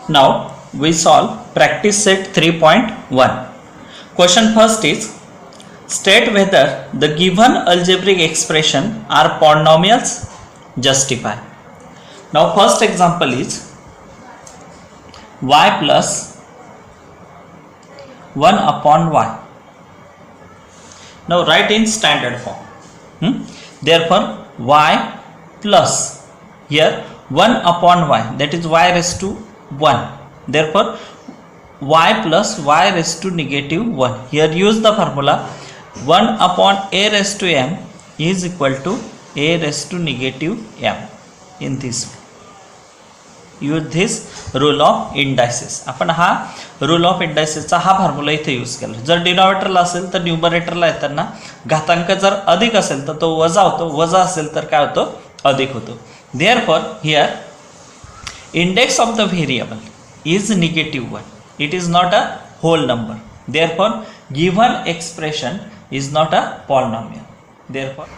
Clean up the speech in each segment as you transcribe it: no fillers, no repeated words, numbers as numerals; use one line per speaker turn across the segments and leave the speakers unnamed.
Now we solve practice set 3.1. Question first is state whether the given algebraic expression are polynomials. Justify. Now first example is y plus 1 upon y. Now write in standard form. Therefore y plus here 1 upon y, that is y raised to 1. Therefore y plus y raised to negative 1. Here use the formula 1 upon a raised to m is equal to a raised to negative m. In this way use this rule of indices. आपण हा rule of इंडायसेसचा हा formula इथे use केला. जर डिनॉमिनेटरला असेल तर न्यूमरेटरला येताना घातांक जर अधिक असेल तर तो वजा होतो, वजा असेल तर काय होतो, अधिक होतो. Therefore here index of the variable is negative 1. It is not a whole number. Therefore given expression is not a polynomial. Therefore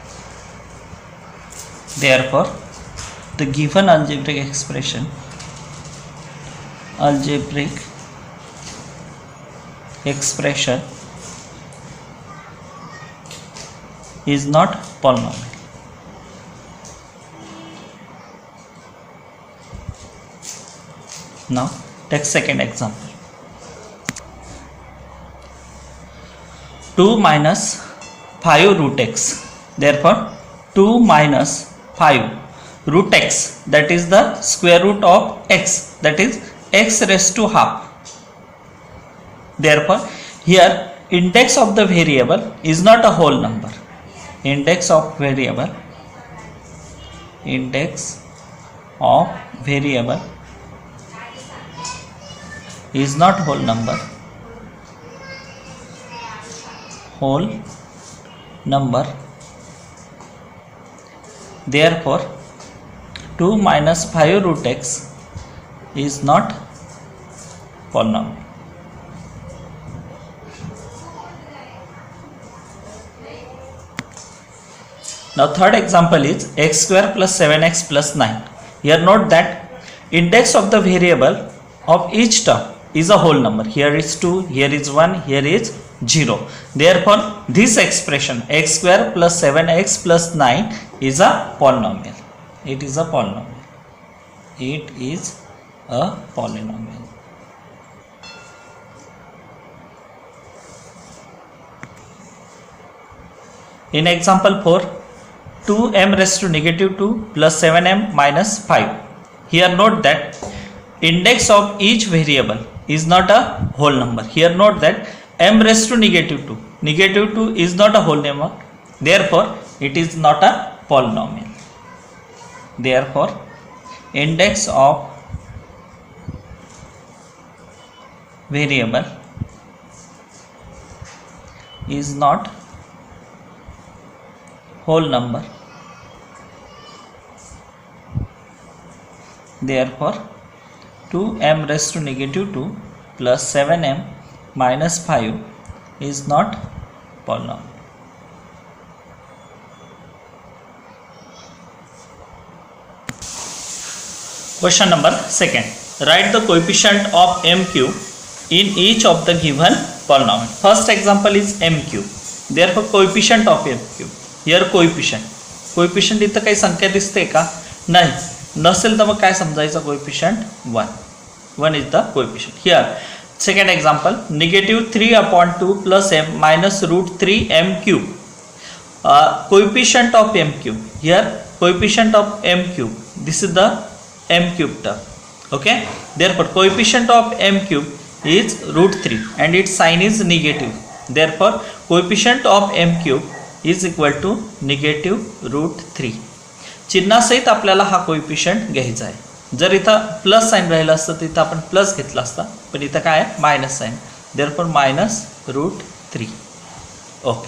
the given algebraic expression is not polynomial. Now take second example. 2 minus 5 root x. Therefore 2 minus 5 root x, that is the square root of x, that is x raised to half. Therefore here index of the variable is not a whole number. Index of variable is not whole number. Therefore 2 minus 5 root x is not polynomial. Now third example is x square plus 7x plus 9. Here note that index of the variable of each term is a whole number. Here is 2, here is 1, here is 0. Therefore this expression x square plus 7x plus 9 is a polynomial. It is a polynomial. In example 4, 2m raised to negative 2 plus 7m minus 5. Here note that index of each variable is not a whole number. Here note that m raised to negative 2. Negative 2 is not a whole number. Therefore it is not a polynomial. Therefore index of variable is not whole number. Therefore 2m raised to negative 2 plus 7m minus 5 is not polynomial. Question number second. Write the coefficient of m cube in each of the given polynomial. First example is m cube. Therefore coefficient of m cube. Here coefficient इथं काही संख्या दिसते का? नाही. नसेल तर मग काय समजायचं, coefficient 1 is the coefficient. Here second example, negative 3 upon 2 plus m minus root 3 m cube. Coefficient of m cube. Here coefficient of m cube. This is the m cube term. Okay. Therefore coefficient of m cube is root 3 and its sign is negative. Therefore coefficient of m cube is equal to negative root 3. चिन्हासहित आपल्याला हा coefficient घ्यायचा आहे. जर इथं plus sign राहिला असतं तर इथं आपण प्लस घेतला असता, पण इथं काय आहे, minus sign. Therefore minus root 3. Okay.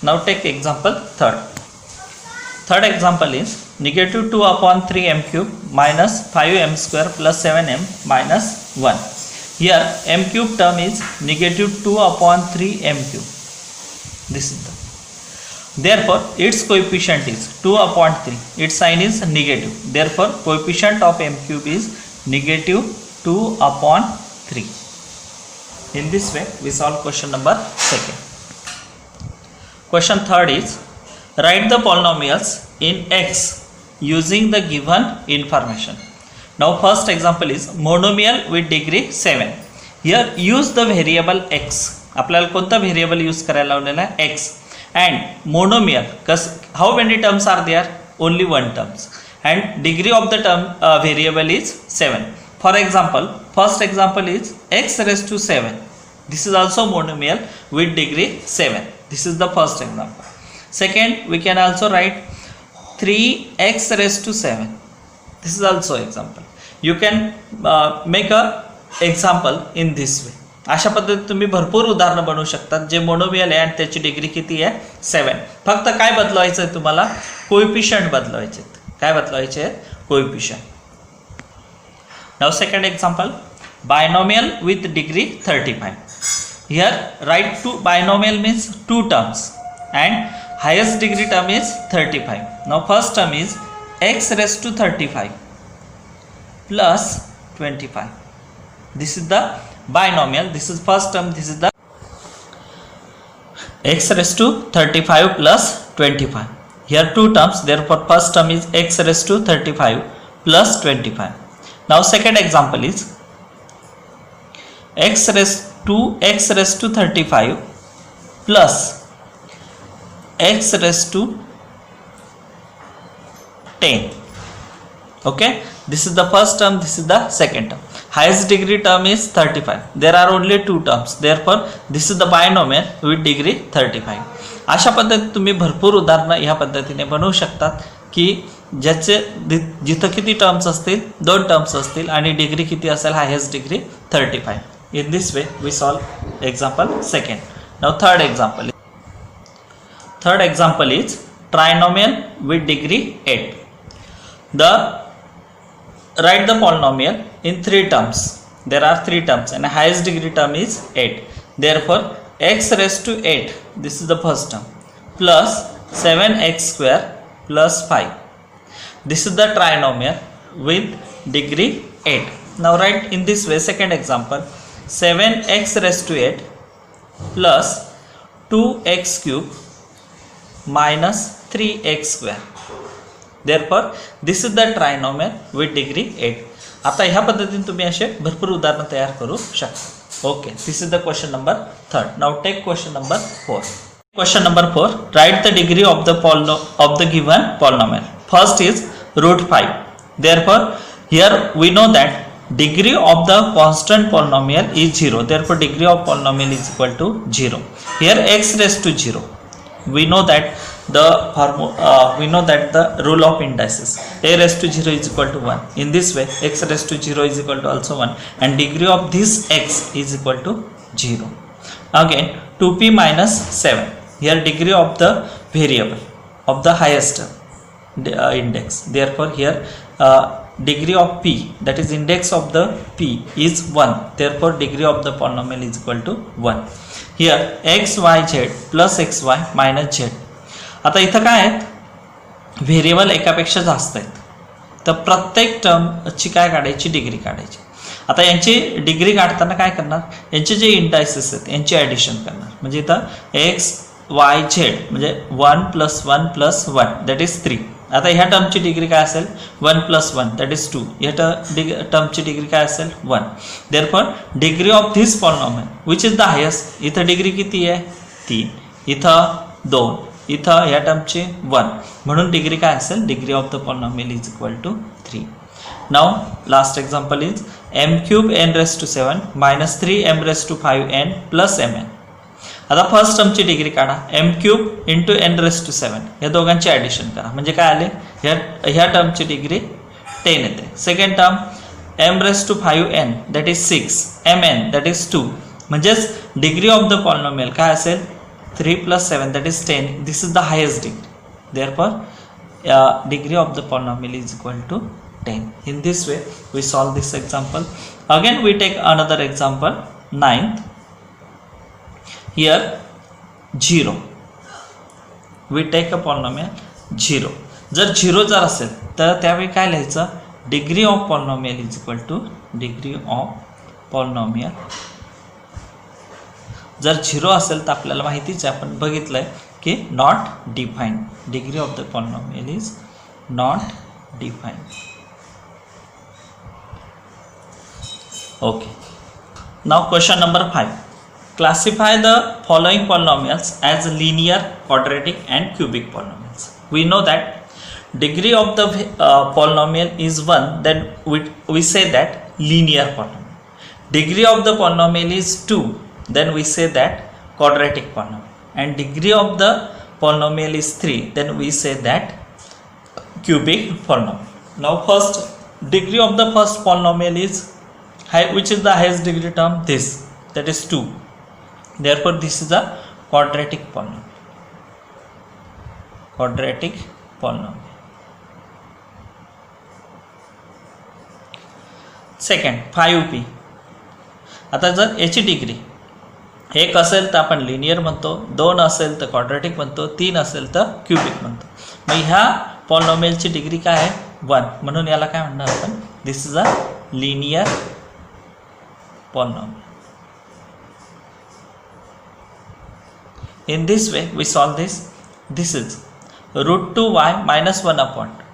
Now take example third example is negative 2 upon 3 m cube minus 5 m square plus 7 m minus 1. Here m cube term is negative 2 upon 3 m cube. This is the. Therefore its coefficient is 2 upon 3. Its sign is negative. Therefore coefficient of m cube is negative 2/3. In this way we solve question number 2. Question 3 is write the polynomials in x using the given information. Now first example is monomial with degree 7. Here use the variable x. आपल्याला कोणता variable use करायला लावलेला आहे x. And monomial, how many terms are there? Only one terms. And degree of the term variable is 7. For example, first example is x raised to 7. This is also monomial with degree 7. This is the first example. Second, we can also write 3x raised to 7. This is also example. You can make a example in this way. अशा पद्धतीने तुम्ही भरपूर उदाहरणं बनवू शकतात जे monomial आहे आणि त्याची डिग्री किती आहे 7. फक्त काय बदलवायचं आहे तुम्हाला? कोएफिशिएंट बदलवायचे आहेत. काय बदलवायचे आहेत? Coefficient. Now second example, binomial with degree 35. Here write two. Binomial means two terms and highest degree term is 35. Now first term is x raised to 35 plus 25. This is the binomial. This is first term. This is the x raised to 35 plus 25. Here two terms. Therefore first term is x raised to 35 plus 25. Now second example is x raised to 35 plus x raised to 10. Okay, this is the first term, this is the second term. Highest degree term is 35. There are only two terms. Therefore this is the binomial with degree 35. अशा पद्धतीने तुम्ही भरपूर उदाहरणं ह्या पद्धतीने बनवू शकतात की ज्याचे जिथं किती टर्म्स असतील, दोन टर्म्स असतील आणि डिग्री किती असेल, highest degree 35. In this way we solve example second. Now third example is trinomial with degree 8. Write the polynomial in three terms. There are three terms and highest degree term is 8. Therefore x raised to 8, this is the first term, plus 7x square plus 5. This is the trinomial with degree 8. Now write in this way. Second example, 7x raised to 8 plus 2x cube minus 3x square. Therefore this is the trinomial with degree 8. आता ह्या पद्धतीने तुम्ही असे भरपूर उदाहरण तयार करू शकता. Okay, this is the question number 3. Now take question number 4. Question number 4, write the degree of the given polynomial. First is root 5. Therefore here we know that degree of the constant polynomial is 0. Therefore degree of polynomial is equal to 0. Here x raised to 0. We know that the rule of indices, a raised to 0 is equal to 1. In this way x raised to 0 is equal to also 1 and degree of this x is equal to 0. Again 2p minus 7. Here degree of the variable of the highest index. Therefore here degree of p, that is index of the p, is 1. Therefore degree of the polynomial is equal to 1. Here x y z plus x y minus z. आता इथं काय आहेत, variable एकापेक्षा जास्त आहेत, तर प्रत्येक टर्मची काय काढायची, डिग्री काढायची. आता यांची डिग्री काढताना काय करणार, यांचे जे इंडायसेस आहेत यांची ॲडिशन करणार. म्हणजे इथं एक्स वाय झेड म्हणजे 1 + 1 + 1 दॅट इज 3. आता ह्या टर्मची डिग्री काय असेल, 1 + 1 दॅट इज 2. ह्या टर्मची डिग्री काय असेल, 1. Therefore degree of this polynomial which is the highest. इथं डिग्री किती आहे, 3. इथं 2. इथं ह्या टर्मची 1. म्हणून डिग्री काय असेल, degree of the polynomial is equal to 3. Now last example is m³ n raised to 7 minus 3m raised to 5n plus mn. आता फर्स्ट टर्मची डिग्री काढा, m³ into n raised to 7. या दोघांची ॲडिशन करा म्हणजे काय आले, ह्या टर्मची डिग्री 10 येते. Second term m raised to 5n that is 6, mn that is 2. म्हणजेच डिग्री ऑफ द पॉलिनॉमियल काय असेल, 3 + 7 that is 10. This is the highest degree. Therefore degree of the polynomial is equal to 10. In this way we solve this example. Again we take another example, 9th. Here 0. We take a polynomial 0. जर 0 जर असेल तर त्यावेळी काय लिहायचं, degree of polynomial is equal to degree of polynomial. जर 0 असेल तर आपल्याला माहितीच आहे, आपण बघितलंय की not defined. Degree of the polynomial is not defined. Okay. Now question number 5. Classify the following polynomials as linear, quadratic and cubic polynomials. We know that degree of the polynomial is 1, then we say that linear polynomial. Degree of the polynomial is 2, then we say that quadratic polynomial. And degree of the polynomial is 3, then we say that cubic polynomial. Now first, degree of the first polynomial is which is the highest degree term? This, that is 2. Therefore this is a quadratic polynomial. Quadratic polynomial. Second, 5p. आता जर याची degree 1 असेल तर आपण linear म्हणतो, 2 असेल तर quadratic म्हणतो, 3 असेल तर क्यूबिक म्हणतो. मग ह्या पॉलिनॉमियलची डिग्री काय आहे? 1. म्हणून याला काय म्हणणार आपण? This is a linear polynomial. In this way we solve this. This is root 2y minus 1 upon 2.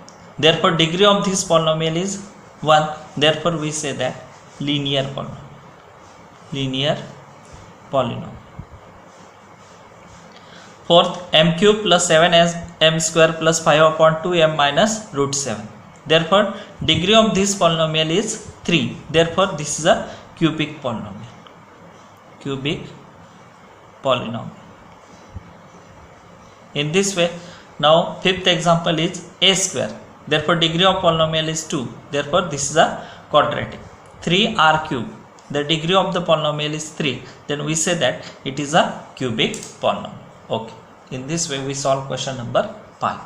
Therefore degree of this polynomial is 1. Therefore we say that linear polynomial. Linear polynomial. Fourth, m cube plus 7 as m square plus 5 upon 2m minus root 7. Therefore degree of this polynomial is 3. Therefore this is a cubic polynomial. Cubic polynomial. In this way, now fifth example is a square. Therefore degree of polynomial is 2. Therefore this is a quadratic. 3r cube. The degree of the polynomial is 3. Then we say that it is a cubic polynomial. Okay. In this way we solve question number 5.